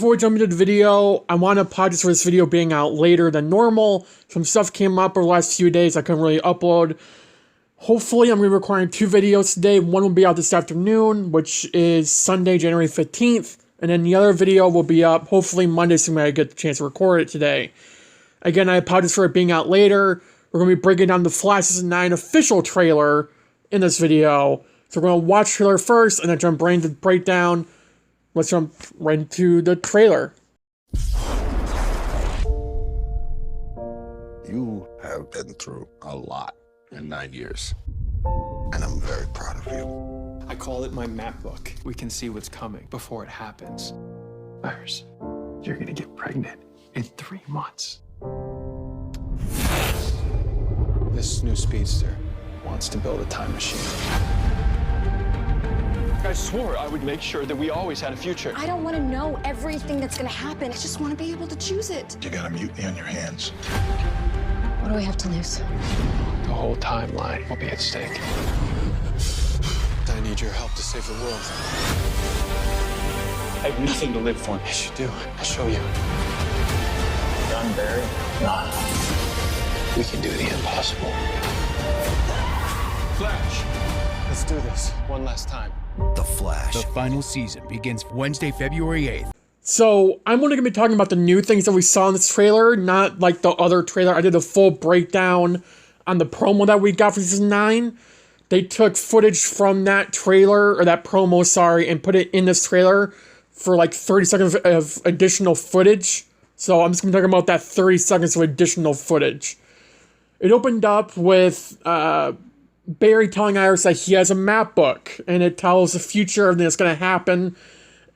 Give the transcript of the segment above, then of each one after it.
Before we jump into the video, I want to apologize for this video being out later than normal. Some stuff came up over the last few days I couldn't really upload. Hopefully, I'm going to be recording 2 videos today. One will be out this afternoon, which is Sunday, January 15th. And then the other video will be up hopefully Monday, so I get the chance to record it today. Again, I apologize for it being out later. We're going to be breaking down the Flash Season 9 official trailer in this video. So we're going to watch the trailer first, and then jump right into the breakdown. Let's jump right into the trailer. You have been through a lot in 9 years, and I'm very proud of you. I call it my map book. We can see what's coming before it happens. Iris, you're gonna get pregnant in 3 months. This new speedster wants to build a time machine. I swore I would make sure that we always had a future. I don't want to know everything that's going to happen. I just want to be able to choose it. You got a mutiny on your hands. What do we have to lose? The whole timeline will be at stake. I need your help to save the world. I have nothing to live for. Yes, you do. I'll show you. John Barry? No. We can do the impossible. Flash, let's do this one last time. The Flash. The final season begins Wednesday, February 8th. So, I'm only going to be talking about the new things that we saw in this trailer, not like the other trailer. I did a full breakdown on the promo that we got for Season 9. They took footage from that trailer, or that promo, sorry, and put it in this trailer for like 30 seconds of additional footage. So, I'm just going to talk about that 30 seconds of additional footage. It opened up with Barry telling Iris that he has a map book, and it tells the future of everything that's going to happen.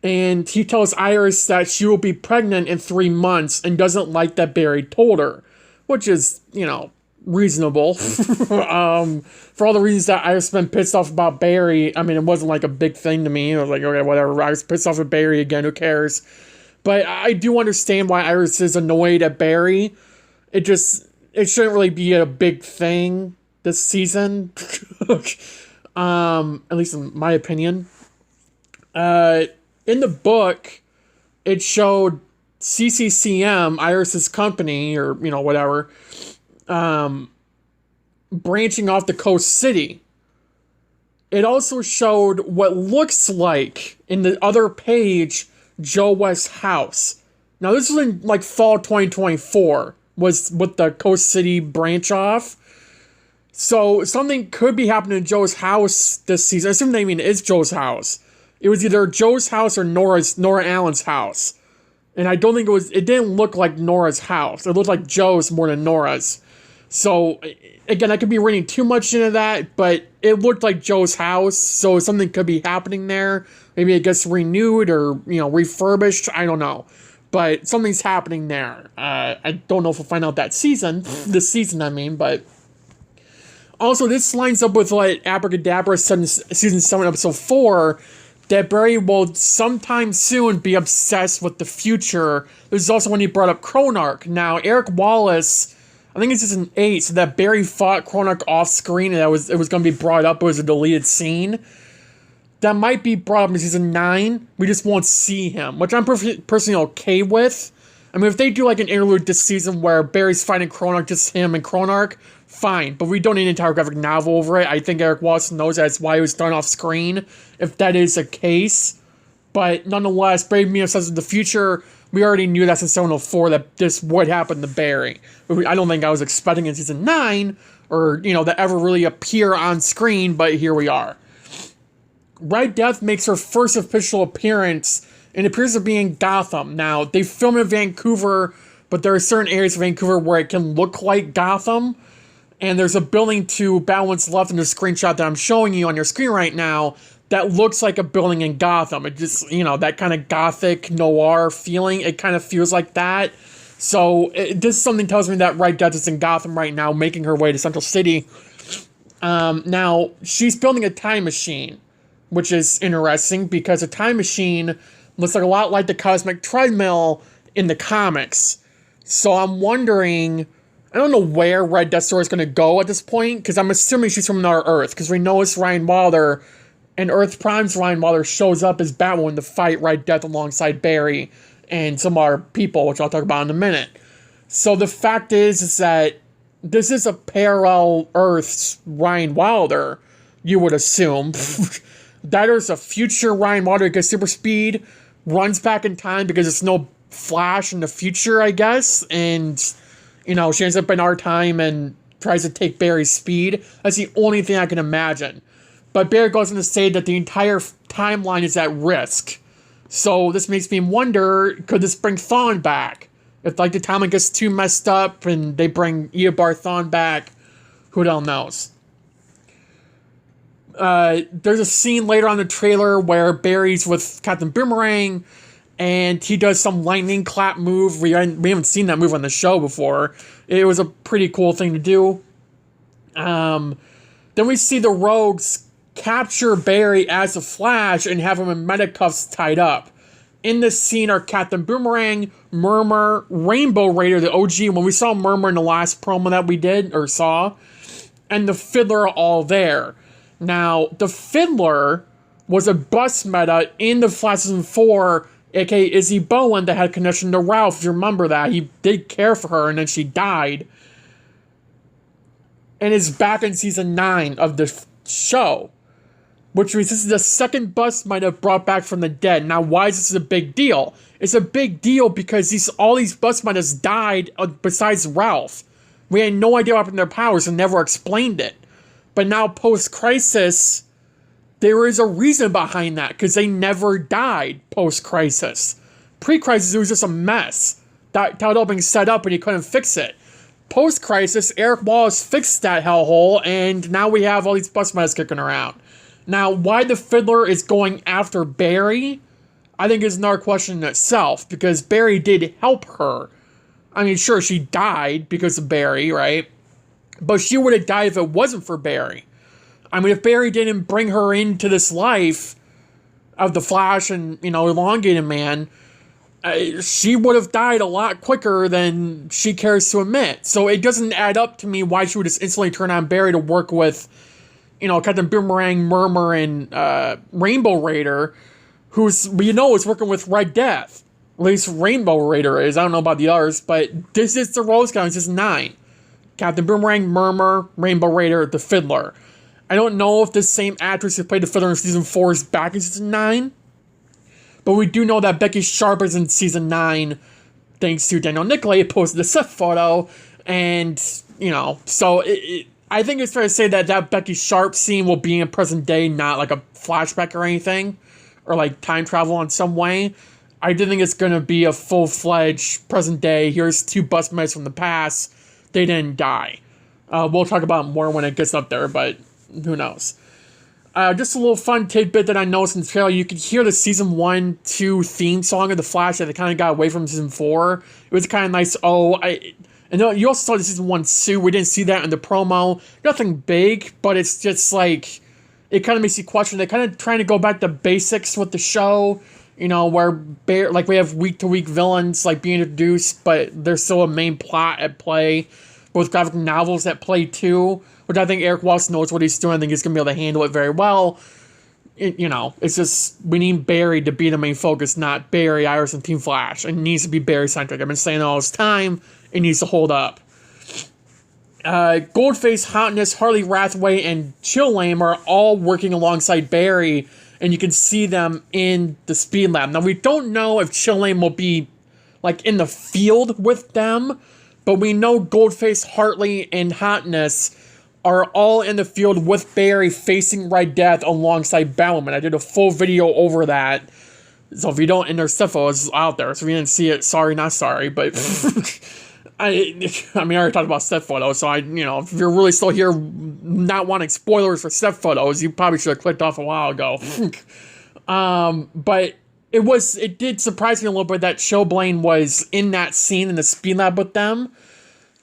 And he tells Iris that she will be pregnant in 3 months and doesn't like that Barry told her, which is, you know, reasonable. For all the reasons that Iris has been pissed off about Barry, I mean, it wasn't like a big thing to me. I was like, okay, whatever. Iris pissed off at Barry again, who cares? But I do understand why Iris is annoyed at Barry. It shouldn't really be a big thing this season. At least in my opinion. In the book, it showed CCCM, Iris's company, or, you know, whatever, branching off to Coast City. It also showed what looks like, in the other page, Joe West's house. Now, this was in, like, fall 2024, was with the Coast City branch off. So, something could be happening to Joe's house this season. I assume they mean it's Joe's house. It was either Joe's house or Nora Allen's house. And I don't think it didn't look like Nora's house. It looked like Joe's more than Nora's. So, again, I could be reading too much into that, but it looked like Joe's house, so something could be happening there. Maybe it gets renewed or, you know, refurbished, I don't know. But something's happening there. I don't know if we'll find out this season, I mean, but... Also, this lines up with what Abracadabra said in Season 7, Episode 4, that Barry will sometime soon be obsessed with the future. This is also when he brought up Chronarch. Now, Eric Wallace, I think it's Season 8, so that Barry fought Chronarch off screen, and it was going to be brought up. It was a deleted scene. That might be brought up in Season 9. We just won't see him, which I'm personally okay with. I mean, if they do like an interlude this season where Barry's fighting Chronarch, just him and Chronarch, fine. But we don't need an entire graphic novel over it. I think Eric Wallace knows that's why it was done off screen, if that is the case. But nonetheless, Barry being obsessed with the future, we already knew that in 704 that this would happen to Barry. I don't think I was expecting in Season 9, or, you know, to ever really appear on screen, but here we are. Red Death makes her first official appearance, and appears to be in Gotham. Now, they filmed in Vancouver, but there are certain areas of Vancouver where it can look like Gotham. And there's a building to Batwoman's left in the screenshot that I'm showing you on your screen right now that looks like a building in Gotham. It just, you know, that kind of gothic noir feeling, it kind of feels like that. So, this something tells me that Red Death is in Gotham right now, making her way to Central City. Now, she's building a time machine, which is interesting because a time machine looks like a lot like the Cosmic Treadmill in the comics. So I'm wondering, I don't know where Red Death Story is going to go at this point, because I'm assuming she's from another Earth, because we know it's Ryan Wilder, and Earth Prime's Ryan Wilder shows up as Batwoman to fight Red Death alongside Barry and some other people, which I'll talk about in a minute. So the fact is that this is a parallel Earth's Ryan Wilder, you would assume. That is a future Ryan Wilder gets super speed, runs back in time because there's no Flash in the future, I guess, and, you know, she ends up in our time and tries to take Barry's speed. That's the only thing I can imagine. But Barry goes on to say that the entire timeline is at risk. So this makes me wonder, could this bring Thawne back? If, like, the timeline gets too messed up and they bring Eobard Thawne back, who the hell knows? There's a scene later on in the trailer where Barry's with Captain Boomerang, and he does some lightning clap move. We haven't seen that move on the show before. It was a pretty cool thing to do. Then we see the Rogues capture Barry as a Flash and have him in metacuffs tied up. In this scene are Captain Boomerang, Murmur, Rainbow Raider, the OG, when we saw Murmur in the last promo that we did, or saw, and the Fiddler are all there. Now, the Fiddler was a bus meta in the Flash Season 4, aka Izzy Bowen, that had a connection to Ralph, if you remember that. He did care for her, and then she died. And is back in Season 9 of the show. Which means this is the second bus meta brought back from the dead. Now, why is this a big deal? It's a big deal because all these bus metas died besides Ralph. We had no idea what happened to their powers and never explained it. But now, post-Crisis, there is a reason behind that, because they never died post-Crisis. Pre-Crisis, it was just a mess. That had all been set up and he couldn't fix it. Post-Crisis, Eric Wallace fixed that hellhole, and now we have all these bus metas kicking around. Now, why the Fiddler is going after Barry, I think is another question in itself, because Barry did help her. I mean, sure, she died because of Barry, right? But she would have died if it wasn't for Barry. I mean, if Barry didn't bring her into this life of the Flash and, you know, Elongated Man, she would have died a lot quicker than she cares to admit. So it doesn't add up to me why she would just instantly turn on Barry to work with, you know, Captain Boomerang, Murmur, and Rainbow Raider, who's, you know, is working with Red Death. At least Rainbow Raider is. I don't know about the others, but this is the Rose Count. This is 9. Captain Boomerang, Murmur, Rainbow Raider, the Fiddler. I don't know if this same actress who played the Fiddler in Season 4 is back in Season 9. But we do know that Becky Sharp is in Season 9, thanks to Daniel Nicolay, who posted the set photo. And, you know, so I think it's fair to say that Becky Sharp scene will be in present day, not like a flashback or anything. Or like time travel in some way. I do think it's going to be a full-fledged present day. Here's 2 bus mates from the past. They didn't die. We'll talk about it more when it gets up there, but who knows. Just a little fun tidbit that I noticed in the trailer. You could hear the Season 1-2 theme song of The Flash that they kind of got away from Season 4. It was kind of nice. And you also saw the Season 1 suit. We didn't see that in the promo. Nothing big, but it's just like, it kind of makes you question. They're kind of trying to go back to basics with the show. You know, where like we have week-to-week villains like being introduced, but there's still a main plot at play. With graphic novels at play too, which I think Eric Wallace knows what he's doing. I think he's going to be able to handle it very well. You know, it's just, we need Barry to be the main focus, not Barry, Iris, and Team Flash. It needs to be Barry-centric. I've been saying it all this time. It needs to hold up. Goldface, Hotness, Harley Rathway, and Chillame are all working alongside Barry, and you can see them in the Speed Lab. Now, we don't know if Chillame will be, like, in the field with them, but we know Goldface, Hartley, and Hotness are all in the field with Barry facing Red Death alongside Batwoman. I did a full video over that. So if you don't, and there's stuff is out there. So if you didn't see it, sorry, not sorry. But I already talked about set photos. So if you're really still here not wanting spoilers for set photos, you probably should have clicked off a while ago. But it did surprise me a little bit that Chillblaine was in that scene in the Speed Lab with them.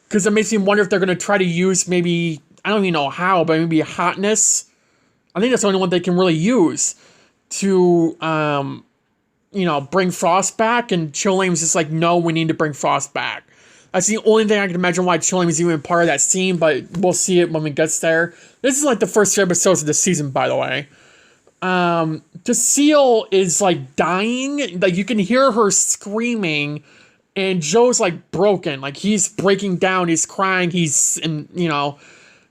Because it makes me wonder if they're going to try to use maybe, I don't even know how, but maybe Hotness. I think that's the only one they can really use to, bring Frost back. And Chillame's just like, no, we need to bring Frost back. That's the only thing I can imagine why Chillame is even part of that scene, but we'll see it when we get there. This is like the first 3 episodes of the season, by the way. Cecile is like dying. Like you can hear her screaming, and Joe's like broken. Like he's breaking down. He's crying.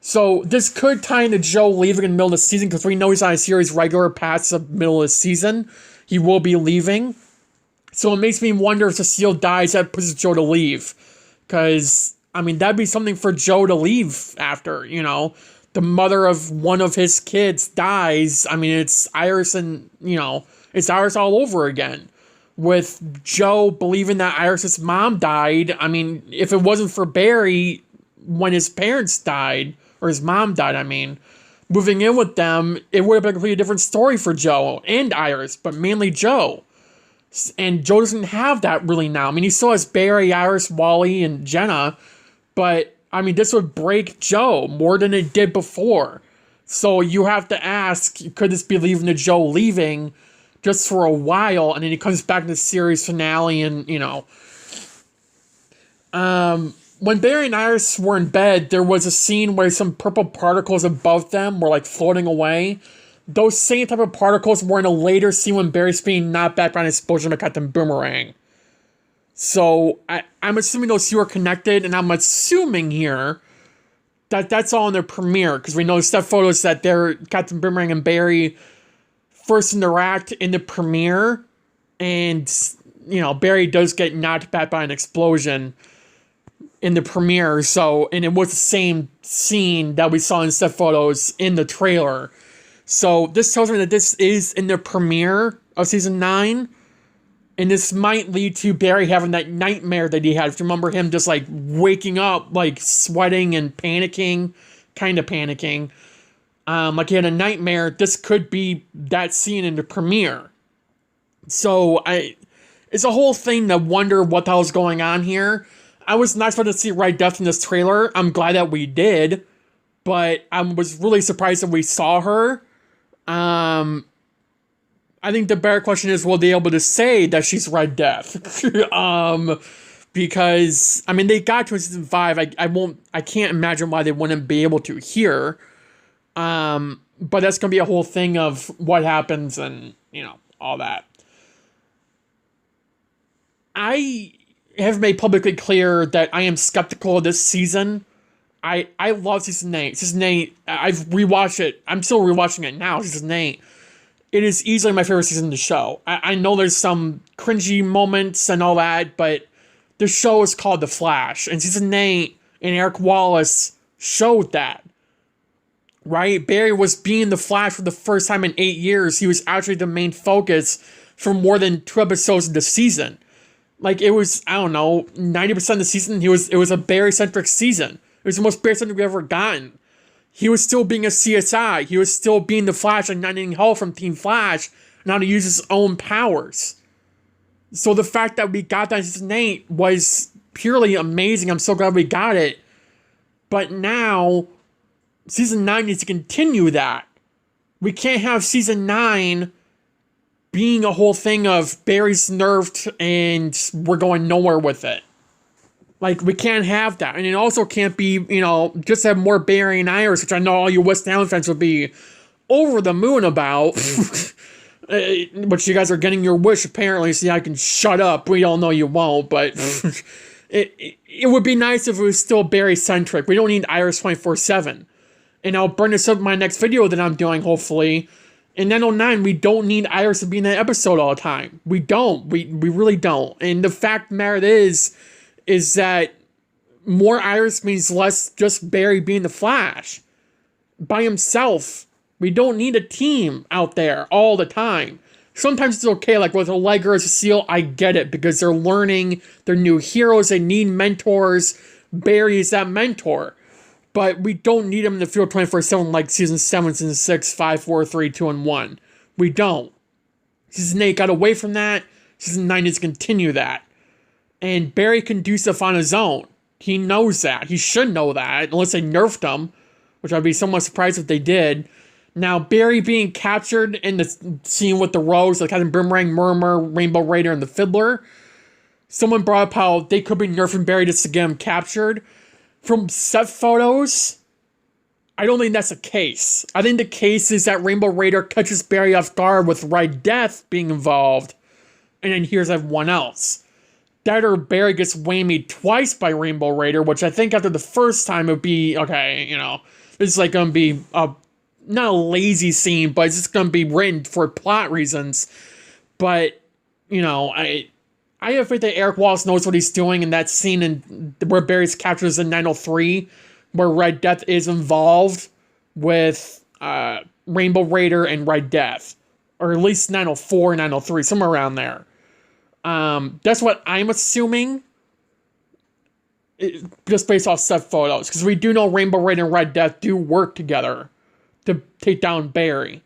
So this could tie into Joe leaving in the middle of the season because we know he's on a series regular past the middle of the season. He will be leaving. So it makes me wonder if Cecile dies, that pushes Joe to leave. Because, I mean, that'd be something for Joe to leave after, The mother of one of his kids dies. I mean, it's Iris it's Iris all over again. With Joe believing that Iris's mom died, I mean, if it wasn't for Barry when his parents died, or his mom died, moving in with them, it would have been a completely different story for Joe and Iris, but mainly Joe. And Joe doesn't have that really now. I mean, he still has Barry, Iris, Wally, and Jenna, but, this would break Joe more than it did before. So you have to ask, could this be leading to Joe leaving just for a while, and then he comes back in the series finale, and, when Barry and Iris were in bed, there was a scene where some purple particles above them were, like, floating away. Those same type of particles were in a later scene when Barry's being knocked back by an explosion by Captain Boomerang. So, I'm assuming those two are connected, and I'm assuming here that that's all in the premiere, because we know the step photos that Captain Boomerang and Barry first interact in the premiere, and, Barry does get knocked back by an explosion in the premiere, and it was the same scene that we saw in step photos in the trailer. So this tells me that this is in the premiere of season 9, and this might lead to Barry having that nightmare that he had. If you remember him just like waking up, like sweating and panicking, kind of panicking, like he had a nightmare. This could be that scene in the premiere. So it's a whole thing to wonder what the hell's going on here. I was not expecting to see Red Death in this trailer. I'm glad that we did, but I was really surprised that we saw her. I think the better question is, will they be able to say that she's Red Death? Because, they got to season 5. I can't imagine why they wouldn't be able to here. But that's going to be a whole thing of what happens and, all that. I have made publicly clear that I am skeptical of this season. I love season 8. Season 8, I've rewatched it. I'm still rewatching it now, season 8. It is easily my favorite season of the show. I know there's some cringy moments and all that, but the show is called The Flash. And season 8 and Eric Wallace showed that. Right? Barry was being the Flash for the first time in 8 years. He was actually the main focus for more than 2 episodes of the season. Like, it was, 90% of the season, it was a Barry-centric season. It was the most Barry-centric we've ever gotten. He was still being a CSI. He was still being the Flash and not needing help from Team Flash and how to use his own powers. So the fact that we got that in season 8 was purely amazing. I'm so glad we got it. But now, season 9 needs to continue that. We can't have season 9 being a whole thing of Barry's nerfed and we're going nowhere with it. Like, we can't have that. And it also can't be, just have more Barry and Iris, which I know all you West Town fans would be over the moon about. But you guys are getting your wish, apparently, so I can shut up. We all know you won't, but it would be nice if it was still Barry-centric. We don't need Iris 24/7. And I'll bring this up in my next video that I'm doing, hopefully. In 909, we don't need Iris to be in that episode all the time. We don't. We really don't. And the fact of the matter is that more Iris means less just Barry being the Flash. By himself. We don't need a team out there all the time. Sometimes it's okay, like with Allegra or Cecile, I get it, because they're learning, they're new heroes, they need mentors. Barry is that mentor. But we don't need him in the field 24/7 like season 7, season 6, 5, 4, 3, 2, and 1. We don't. Season 8 got away from that. Season 9 needs to continue that. And Barry can do stuff on his own. He knows that. He should know that, unless they nerfed him, which I'd be somewhat surprised if they did. Now, Barry being captured in the scene with the Rose, like Captain Boomerang, Murmur, Rainbow Raider, and the Fiddler. Someone brought up how they could be nerfing Barry just to get him captured. From set photos, I don't think that's the case. I think the case is that Rainbow Raider catches Barry off guard with Red Death being involved, and then hears everyone else. That or Barry gets whammied twice by Rainbow Raider, which I think after the first time it would be, okay, you know, it's like going to be not a lazy scene, but it's just going to be written for plot reasons. But, you know, I have faith that Eric Wallace knows what he's doing in that scene where Barry's captures in 903, where Red Death is involved with Rainbow Raider and Red Death. Or at least 904, 903, somewhere around there. That's what I'm assuming, just based off set photos. Because we do know Rainbow Raider and Red Death do work together to take down Barry.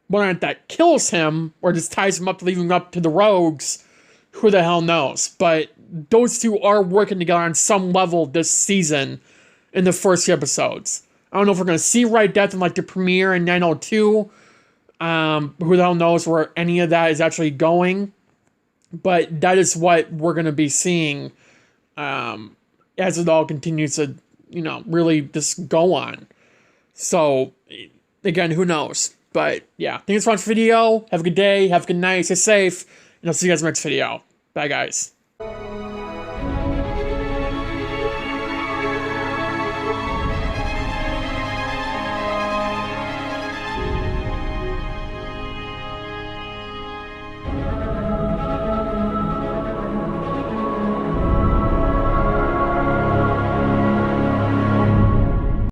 Whether or not that kills him, or just ties him up to leave him up to the rogues, who the hell knows. But those two are working together on some level this season in the first few episodes. I don't know if we're going to see Red Death in like the premiere in 902. Who the hell knows where any of that is actually going. But that is what we're going to be seeing as it all continues to, you know, really just go on. So, again, who knows? But, yeah. Thanks for watching the video. Have a good day. Have a good night. Stay safe. And I'll see you guys in the next video. Bye, guys.